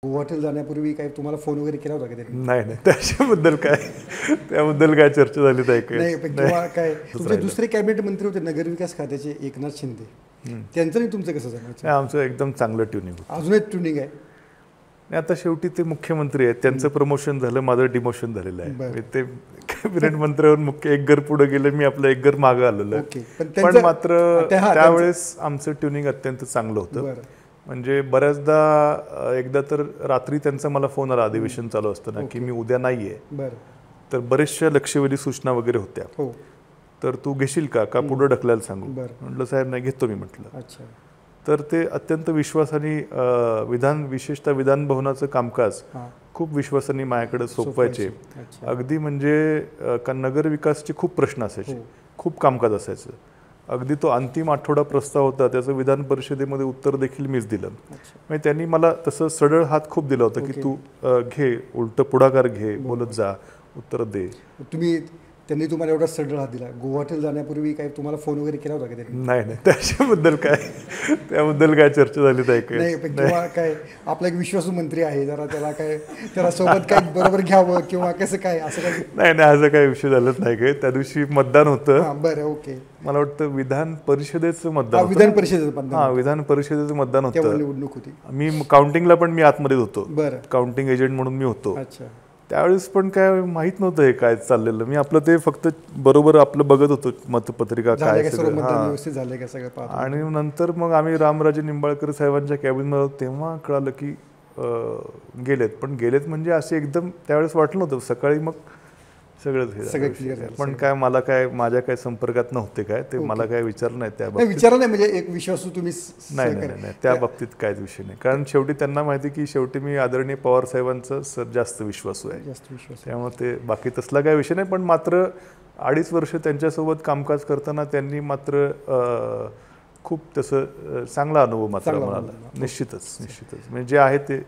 गोवाटेल जाण्यापूर्वी काही तुम्हाला फोन वगैरे केला होता का त्यांनी? नाही नाही त्याबद्दल काय चर्चा झाली नाही काय नाही पण किंवा काय तुमचे दुसरे कॅबिनेट मंत्री होते नगरविकास खात्याचे एकनाथ शिंदे, त्यांचं नाही तुमचं कसं झालं? आमचं एकदम चांगलं ट्युनिंग होतं. अजून एक ट्युनिंग आहे. आता शेवटी ते मुख्यमंत्री आहेत, त्यांचं प्रमोशन झालं, माझं डिमोशन झालेलं आहे. ते कॅबिनेट मंत्र्यावर मुख्य एक घर पुढे गेलं, मी आपलं एक घर मागं आलेलं आहे. पण मात्र त्यावेळेस आमचं ट्युनिंग अत्यंत चांगलं होतं. म्हणजे बऱ्याचदा एकदा तर रात्री त्यांचा मला फोन आला अधिवेशन चालू असताना की मी उद्या नाहीये, तर बरेचशा लक्षवेधी सूचना वगैरे होत्या, तर तू घेशील का पुढे ढकलायला सांगू? म्हटलं साहेब नाही, घेतो मी म्हटलं. तर ते अत्यंत विश्वासाने विशेषतः विधान भवनाचं कामकाज खूप विश्वासाने माझ्याकडे सोपवायचे. अगदी म्हणजे नगर विकासचे खूप प्रश्न असायचे, खूप कामकाज असायचं. अगदी तो अंतिम आठवडा प्रस्ताव होता, त्याचं विधान परिषदेमध्ये उत्तर देखील मीच दिलं. म्हणजे त्यांनी मला तसं सडळ हात खूप दिला होता की तू घे, उलट पुढाकार घे, बोलत जा, उत्तर दे. त्यांनी तुम्हाला एवढा सडळ हात दिला. गोवाटेल जाण्यापूर्वी काही तुम्हाला फोन वगैरे केला होता का त्यांनी? नाही नाही त्याबद्दल काय चर्चा झाली नाही पण किंवा काय आपला एक विश्वासू मंत्री आहे, जरा त्याला सोबत काय बरोबर घ्यावं किंवा कसं काय असं काही? नाही असं काही विषय झालंच नाही काय. त्या दिवशी मतदान होतं. बरं, ओके. मला वाटतं विधान परिषदेचं मतदान, विधान परिषदेचं मतदान होतं. निवडणूक होती. मी काउंटिंगला पण मी आतमध्ये होतो, बरं, काउंटिंग एजंट म्हणून मी होतो. त्यावेळेस पण काय माहित नव्हतं हे काय चाललेलं. मी आपलं ते फक्त बरोबर आपलं बघत होतो, मतपत्रिका काय सगळं. आणि नंतर मग आम्ही रामराजे निंबाळकर साहेबांच्या कॅबिनमध्ये तेव्हा कळालं की गेलेत. पण गेलेत म्हणजे असे एकदम त्यावेळेस वाटलं नव्हतं. सकाळी मग सगळं क्लिअर. पण काय मला काय माझ्या काय संपर्कात नव्हते काय, ते मला काय विचारलं नाही त्या बाबतीत. विचारलं नाही म्हणजे एक विश्वासू तुम्ही? नाही त्या बाबतीत काहीच विषय नाही. कारण शेवटी त्यांना माहिती की शेवटी मी आदरणीय पवार साहेबांचं जास्त विश्वासू आहे, त्यामुळे ते बाकी तसला काही विषय नाही. पण मात्र 2.5 वर्ष त्यांच्यासोबत कामकाज करताना त्यांनी मात्र खूप तसं चांगला अनुभव मात्र मिळाला. निश्चितच म्हणजे जे आहे ते.